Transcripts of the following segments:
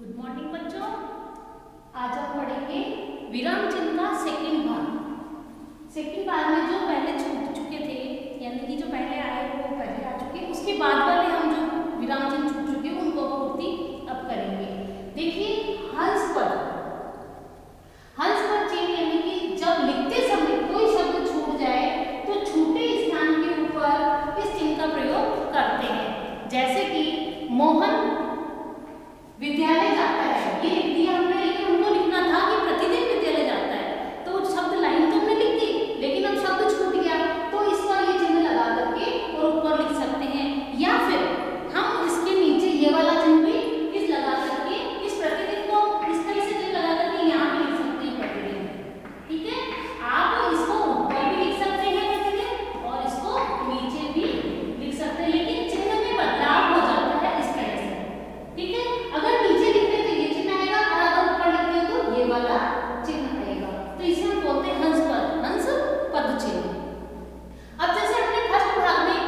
Good morning बच्चों। आज हम पढ़ेंगे विराम चिन्ह का सेकंड भाग। सेकंड भाग में जो पहले छूट चुके थे, यानी कि जो पहले आए वो पहले आ चुके, उसके बाद वाले हम जो विराम चिन्ह छूट चुके उनको पूर्ति अब करेंगे। देखिए हंस पद चिन्ह यानी कि जब लिखते समय कोई शब्द छूट जाए तो छूटे स्थान के ऊपर इस चिन्ह का प्रयोग करते हैं। जैसे कि मोहन विद्यालय जाता है, ये लिख दिया हमने, लेकिन हमको लिखना था कि प्रतिदिन विद्यालय जाता है, तो शब्द लाइन तो हमने लिख दी, लेकिन अब शब्द छूट गया तो इसका ये चिन्ह लगा करके और ऊपर लिख सकते हैं, या फिर हम इसके नीचे ये वाला चिन्ह भी इस लगा करके इस प्रतिदिन को इस तरह से चिन्ह लगा करके यहाँ पे लिख सकते हैं प्रतिदिन। ठीक है, आप इसको ऊपर भी लिख सकते हैं प्रतिदिन और इसको नीचे भी लिख सकते हैं, लेकिन चिन्ह में बदलाव हो जाता है इस तरह से। ठीक है, अगर नीचे लिखते हैं तो ये चिन्ह आएगा और अगर ऊपर लिखते हैं तो ये वाला चिन्ह आएगा, तो इसे हम बोलते हैं हंस पद चिन्ह। अब जैसे हमने फर्स्ट भाग में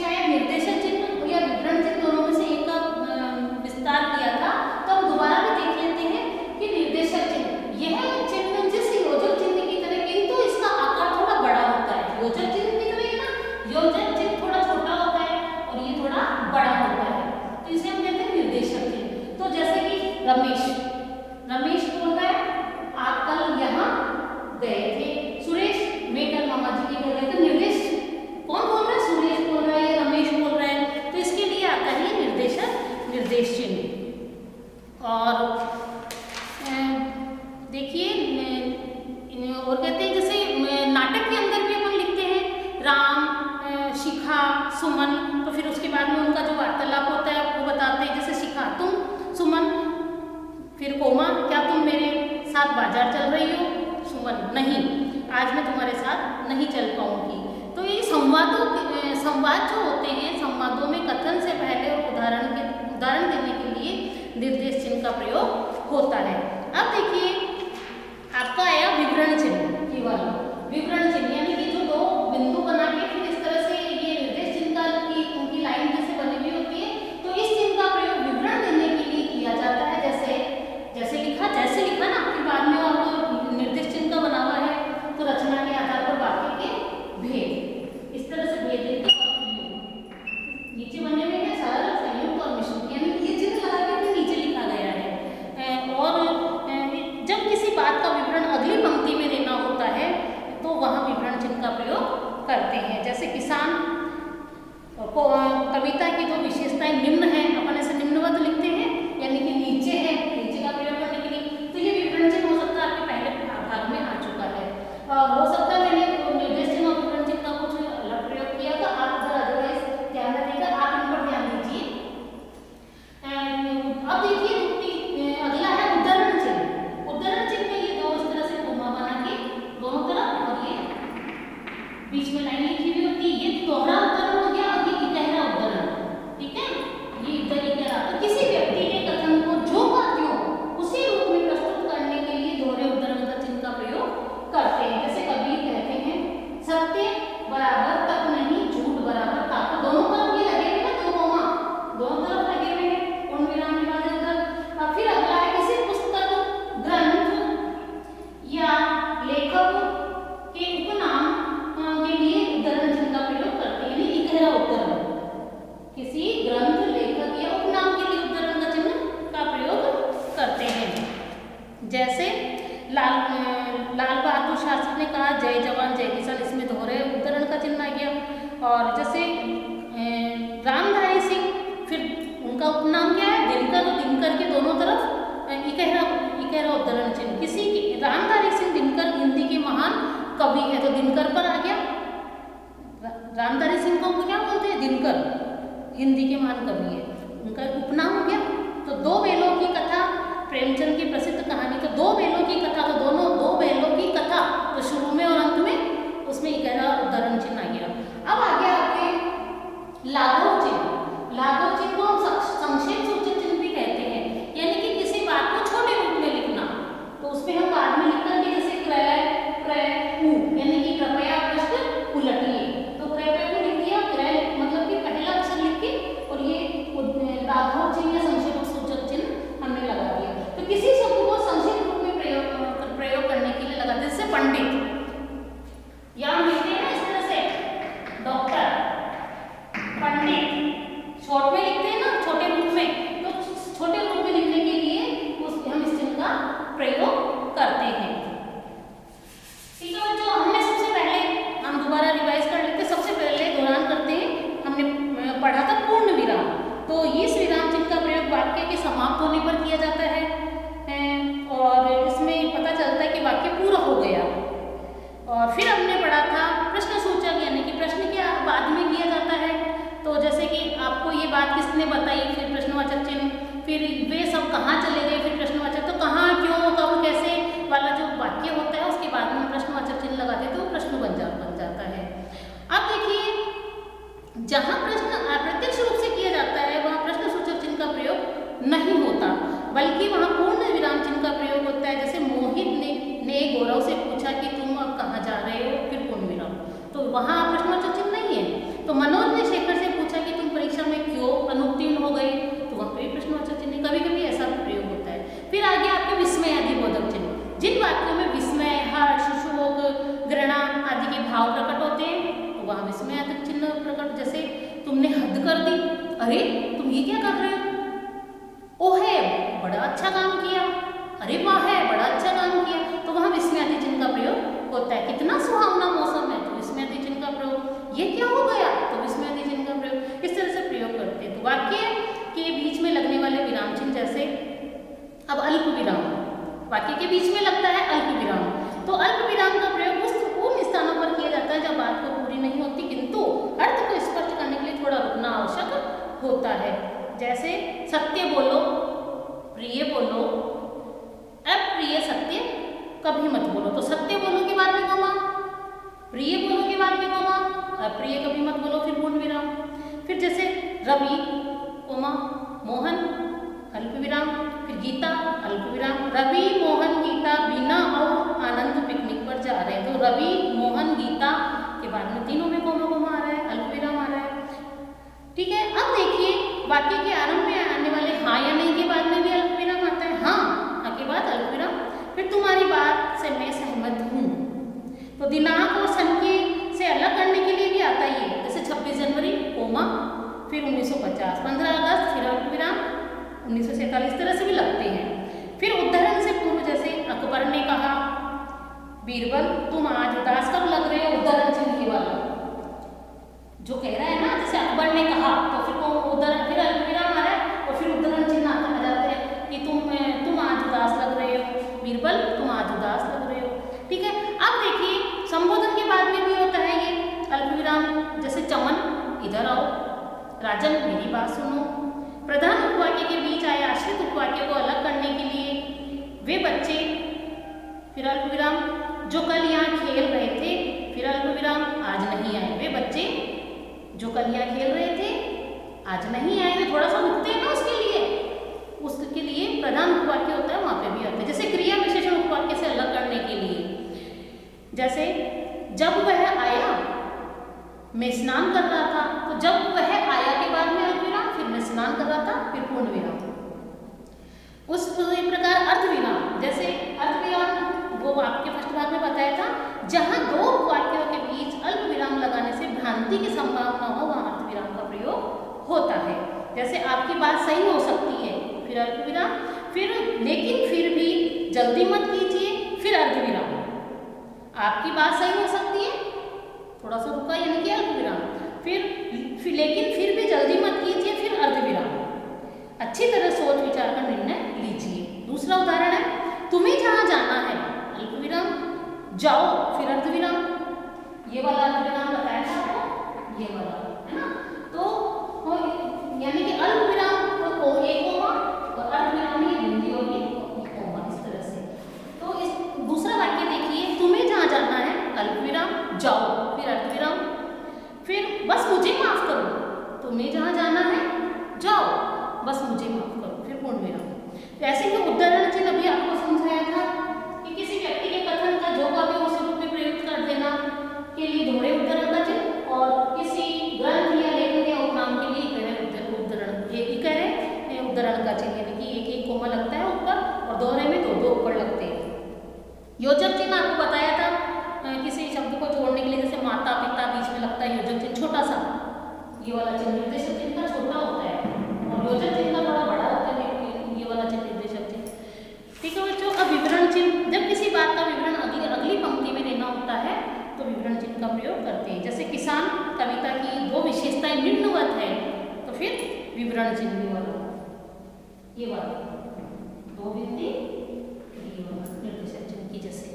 शायद निर्देशक चिन्ह या विवरण चिन्ह दोनों में से एक का विस्तार किया था, तो हम दोबारा भी देख लेते हैं कि निर्देशक चिन्ह यह चिन्ह जिस योजक चिन्ह की तरह, किंतु इसका आकार थोड़ा बड़ा होता है। योजक चिन्ह की तरह है ना, योजक चिन्ह थोड़ा छोटा होता है और ये थोड़ा बड़ा होता है, तो इसे हम कहते हैं निर्देशक चिन्ह। तो जैसे कि रमेश बोल रहा है आप कल यहाँ गए थे, सुरेश मैं कल मामा जी के घर गए थे। निर्देश कौन बोल रहा है? सुरेश बोल रहा है या रमेश बोल रहा है, तो इसके लिए आता है निर्देश चिन्ह। और देखिए और कहते हैं जैसे नाटक के अंदर भी अपन लिखते हैं राम, शिखा, सुमन, तो फिर उसके बाद में उनका जो वार्तालाप होता है वो बताते हैं। जैसे शिखा तुम सुमन, फिर कोमा क्या तुम मेरे साथ बाजार चल रही हो? सुमन नहीं, आज मैं तुम्हारे साथ नहीं चल पाऊंगी। तो ये संवाद जो होते हैं, संवादों में कथन से पहले और उदाहरण देने के लिए निर्देश चिन्ह का प्रयोग होता है। अब देखिए आपका आया विवरण चिन्ह, ये वाला विवरण चिन्ह, यानी कि जो दो बिंदु बना के फिर इस तरह से ये निर्देश चिन्ह की उनकी लाइन जैसे बनी हुई होती है, तो इस चिन्ह का प्रयोग विवरण देने के लिए किया जाता है। जैसे लिखा ना, फिर बाद में और निर्देश चिन्ह का बना हुआ है, तो रचना के आधार पर वाक्य के भेद इस तरह से भेद देते नीचे बने हुए हैं सरल, संयुक्त और मिश्रित, यानी ये चिन्ह लगा के नीचे लिखा गया है। और जब किसी बात का विवरण अगली पंक्ति में देना होता है तो वहाँ विवरण चिन्ह का प्रयोग करते हैं। जैसे किसान कविता की जो विशेषताएं निम्न है, अपन ऐसे निम्नवत लिखते हैं, यानी कि नीचे है, नीचे का प्रयोग करने के लिए, तो ये विवरण चिन्ह हो सकता है आपके पहले भाग में आ चुका है। हो सकता है मैंने निर्देश चिन्ह और विवरण चिन्ह का कुछ अलग प्रयोग किया, तो आप अगर अदरवाइज ध्यान रखिएगा, आप इन पर ध्यान दीजिए। अब देखिए अगला है उद्धरण चिन्ह। उद्धरण चिन्ह में ये दो इस तरह से कोमा बना के दोनों तरफ और ये बीच में लाइन लिखी हुई होती है, ये दोहरा उद्धरण हो गया और ये इकहरा उद्धरण। ठीक है, ये इधर इकहरा, तो किसी व्यक्ति के कथन को जो का त्यों उसी रूप में प्रस्तुत करने के लिए दोहरे उद्धरण का चिन्ह का प्रयोग करते हैं। जैसे कबीर कहते हैं सत्य बराबर तक नहीं, झूठ बराबर था, तो दोनों तरफ ये लगे हुए हैं, दो कोमा दोनों तरफ लगे हुए हैं, पूर्ण विराम के बाद अंदर। फिर अगला है किसी पुस्तक, ग्रंथ या लेखक के उपनाम के लिए उद्धरण चिन्ह का प्रयोग करते हैं, यानी इकहरा उद्धरण। किसी ग्रंथ, लेखक या उपनाम के लिए उद्धरण का चिन्ह का प्रयोग करते हैं। जैसे लाल बहादुर शास्त्री ने कहा जय जवान जय किसान, इसमें दोहरे उद्धरण का चिन्ह आ गया। और जैसे रामधारी सिंह, फिर उनका उपनाम क्या है? दिनकर, तो दिनकर के दोनों तरफ इकहरा उद्धरण चिन्ह। किसी रामधारी सिंह दिनकर हिंदी के महान कवि है, तो दिनकर पर आ गया। रामधारी सिंह को क्या बोलते हैं? दिनकर, हिंदी के महान कवि है, उनका उपनाम हो गया। तो दो बैलों की कथा, प्रेमचंद की प्रसिद्ध कहानी, तो दो बैलों की कथा, तो दोनों दो बैलों की कथा, तो शुरू में और अंत में उसमें इकहरा उद्धरण चिन्ह आ गया। अब आ गया आपके लाघव चिन्ह। लाघव चिन्ह को हम संक्षेप सूचित चिन्ह भी कहते हैं, यानी कि किसी बात को छोटे रूप में लिखना, तो उसमें हम बाद में लिख करके जैसे यानी कि कृपया पृष्ठ उलटिए, तो कृपया को लिख दिया, मतलब कि पहला अक्षर लिख के, और ये लाघव चिन्ह या संक्षेप किया जाता है और इसमें पता चलता है कि वाक्य पूरा हो गया। और फिर हमने पढ़ा था प्रश्नसूचक, यानी कि प्रश्न के बाद में किया जाता है। तो जैसे कि आपको ये बात किसने बताई, फिर प्रश्नवाचक चिन्ह, फिर वे सब कहाँ चले गए, फिर प्रश्नवाचक, तो कहाँ, क्यों, कब, कैसे वाला जो वाक्य होता है उसके बाद में प्रश्नवाचक चिन्ह लगाते हैं तो प्रश्न बन जाता है। अब देखिए, जहाँ प्रश्न अप्रत्यक्ष रूप से किया जाता है वहाँ प्रश्नसूचक चिन्ह का प्रयोग नहीं होता, बल्कि वहाँ पूर्ण विराम चिन्ह का प्रयोग होता है। जैसे मोहित ने गौरव से पूछा कि तुम अब कहाँ जा रहे हो, फिर पूर्ण विराम, तो वहाँ प्रश्नवाचक चिन्ह नहीं है। तो मनोज ने शेखर से पूछा कि तुम परीक्षा में क्यों अनुत्तीर्ण हो गए, तो वहाँ पर प्रश्नवाचक चिन्ह, कभी कभी ऐसा प्रयोग होता है। फिर आगे आपके विस्मय आदि बोधक चिन्ह, जिन वाक्यों में विस्मय, हर्ष, शोक, घृणा आदि के भाव प्रकट होते हैं तो वहाँ विस्मय आदि चिन्ह प्रकट। जैसे तुमने हद कर दी, अरे तुम ये क्या कर रहे हो, ओहे बड़ा अच्छा काम किया, अरे वाह है बड़ा अच्छा काम किया, तो वहाँ विस्मय आदि चिन्ह का प्रयोग होता है। कितना सुहावना मौसम है, तो विस्मय आदि चिन्ह का प्रयोग। ये क्या हो गया, तो विस्मय आदि चिन्ह का प्रयोग। इस तरह से प्रयोग करते हैं। तो वाक्य के बीच में लगने वाले विराम चिन्ह, जैसे अब अल्प विराम, वाक्य के बीच में लगता है अल्प विराम, तो अल्प विराम का प्रयोग उन स्थानों पर किया जाता है जब बात को पूरी नहीं होती, किंतु अर्थ को स्पष्ट करने के लिए थोड़ा रुकना आवश्यक होता है। जैसे सत्य बोलो, प्रिय बोलो, अप्रिय सत्य कभी मत बोलो, तो सत्य बोलो के बाद में कोमा, प्रिय बोलो के बाद में कोमा, अप्रिय कभी मत बोलो, फिर पूर्ण विराम। फिर जैसे रवि कोमा मोहन अल्प विराम, फिर गीता अल्प विराम। रवि, मोहन, गीता बीना और आनंद पिकनिक पर जा रहे हैं, तो रवि, मोहन, गीता के बाद में तीनों में कोमा कोमा आ रहा है, अल्प विराम आ रहा है। ठीक है, अब देखिए वाक्य के आरंभ में आने वाले हाँ या नहीं के बाद में भी अल्प विराम आता है, हाँ के बाद अल्प विराम। फिर तुम्हारी बात से मैं सहमत हूँ, तो दिनांक और संख्या से अलग करने के लिए भी आता ही है। जैसे 26 जनवरी कोमा, फिर 1950, 15 अगस्त, फिर अल्प विराम, 1947, इस तरह से भी लगते हैं। फिर उद्धरण से पूर्व, जैसे अकबर ने कहा, बीरबल तुम आज उदास कब लग रहे हो, उद्धरण चिन्ह वाला जो कह रहा है ना, जैसे अकबर ने कहा, तो फिर उद्धरण, फिर अल्प विराम आ रहा है और फिर उद्धरण चिन्ह आ जाते हैं कि तुम आज उदास लग रहे हो, बीरबल तुम आज उदास लग रहे हो। ठीक है, अब देखिए संबोधन के बाद में भी होता है ये अल्प विराम, जैसे चमन इधर आओ, राजन मेरी बात सुनो। प्रधान उपवाक्य के बीच आए आश्रित उपवाक्य को अलग करने के लिए वे बच्चे, फिर अल्प विराम, जो कल यहाँ खेल रहे थे, फिर अल्प विराम, आज नहीं आए। वे बच्चे जो कल यहाँ खेल रहे थे आज नहीं आए, वे थोड़ा सा रुकते हैं ना उसके लिए प्रधान उपवाक्य होता है, वहाँ पे भी आता है। जैसे क्रिया विशेषण उपवाक्य से अलग करने के लिए, जैसे जब वह आया मैं स्नान कर रहा था, तो जब वह आया के बाद में अल्प विराम, फिर मैं स्नान कर रहा था, फिर पूर्ण विराम। उस प्रकार अर्थ विराम, जैसे अर्थ विराम वो आपके फर्स्ट भाग में बताया था, जहाँ दो वाक्यों के बीच अल्प विराम लगाने से भ्रांति की संभावना हो, वहाँ अर्थ विराम का प्रयोग होता है। जैसे आपकी बात सही हो सकती है, फिर अल्प विराम, फिर लेकिन फिर भी जल्दी मत कीजिए, फिर अर्ध विराम। आपकी बात सही हो सकती है, थोड़ा सा रुका यानी कि अल्प विराम, फिर लेकिन फिर भी जल्दी मत कीजिए, फिर अर्ध विराम। अच्छी तरह सोच विचार कर निर्णय लीजिए। दूसरा उदाहरण है, तुम्हें जहाँ जाना है अल्प विराम, जाओ फिर अर्ध विराम। ये वाला अर्ध विराम बताया था आपको, ये वाला है ना, तो यानी कि अल्प विराम तो एक कोमा और अर्ध विराम ये हिंदी होगी कोमा, इस तरह से। तो इस दूसरा वाक्य देखिए, तुम्हें जहाँ जाना है अल्प विराम, जाओ फिर अर्ध विराम, फिर बस मुझे माफ करो, तुम्हें जहाँ जाना है जाओ, बस मुझे माफ करो, फिर पूर्ण विराम। ऐसे ही उदाहरण चिन्ह अभी आपको समझाया था कि किसी व्यक्ति के कथन का जो का भी उस रूप में प्रयुक्त कर देना के लिए दोहरे उदाहरण का चिन्ह, और किसी ग्रंथ या लेखन या उपनाम के लिए उदाहरण का चिन्ह, यानी कि एक एक कोमा लगता है ऊपर और दोहरे में दो दो ऊपर लगते हैं। योजक चिन्ह आपको बताया था, किसी शब्द को जोड़ने के लिए, जैसे माता पिता बीच में लगता है योजक चिन्ह छोटा सा, ये वाला चिन्ह निर्देशक चिन्ह का छोटा होता है और योजक चिन्ह का थोड़ा बड़ा होता है, ये वाला चिन्ह निर्देशक चिन्ह। ठीक है बच्चों, अब विवरण चिन्ह, जब किसी बात का विवरण अगली पंक्ति में देना होता है तो विवरण चिन्ह का प्रयोग करते हैं। जैसे किसान कविता की दो विशेषताएं निम्नवत है, तो फिर विवरण चिन्ह वाला ये वाला दो बिंदी निर्देशक चिन्ह की जैसे।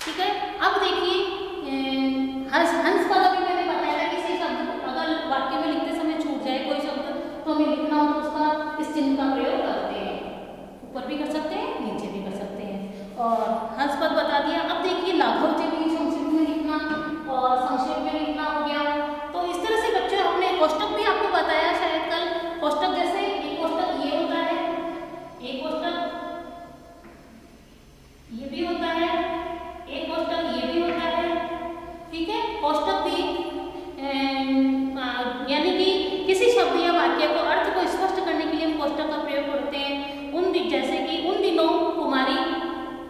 ठीक है, अब देखिए हंस पद अभी मैंने बताया था, किसी शब्द अगर वाक्य में लिखते समय छूट जाए कोई शब्द तो हमें लिखना हो तो उसका इस चिन्ह का प्रयोग करते हैं, ऊपर भी कर सकते हैं नीचे भी कर सकते हैं। और हंस पद बता दिया। अब देखिए लाघव चिन्ह संक्षिप्त में लिखना और संक्षेप में लिखना हो गया। तो इस तरह से बच्चों हमने कोष्टक भी आपको बताया शायद कल, कोष्टक जैसे एक कोष्टक ये होता है, एक कोष्टक ये भी होता है, एक कोष्टक ये भी होता है। ठीक है, कोष्टक भी यानी कि किसी शब्द या वाक्य को अर्थ को स्पष्ट करने के लिए हम कोष्टक का प्रयोग करते हैं। जैसे कि उन दिनों कुमारी,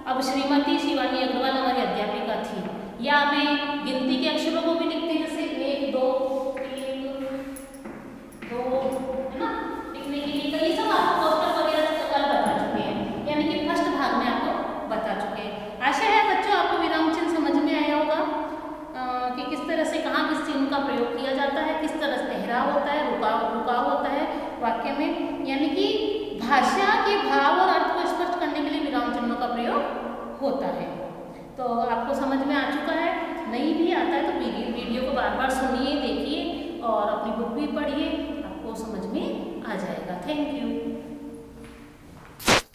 अब श्रीमती शिवानी अग्रवाल हमारी अध्यापिका थी, या मैं गिनती के अक्षरों को भी लिखते हैं जैसे 1 2 3 2 है ना, लिखने के लिए। तो ये सब आपको कोष्टक वगैरह कल बता चुके हैं, यानी कि फर्स्ट भाग में आपको बता चुके हैं। आशा है बच्चों आपको विराम चिन्ह समझ में आया होगा कि किस तरह से कहाँ किस चिन्ह का प्रयोग किया जाता है, किस तरह से ठहराव होता है, रुकाव होता है वाक्य में, यानी कि भाषा के भाव और अर्थ को स्पष्ट करने के लिए विराम चिन्हों का प्रयोग होता है। तो आपको समझ में आ चुका है। नहीं भी आता है तो वीडियो को बार बार सुनिए, देखिए और अपनी बुक भी पढ़िए, आपको समझ में आ जाएगा। Thank you.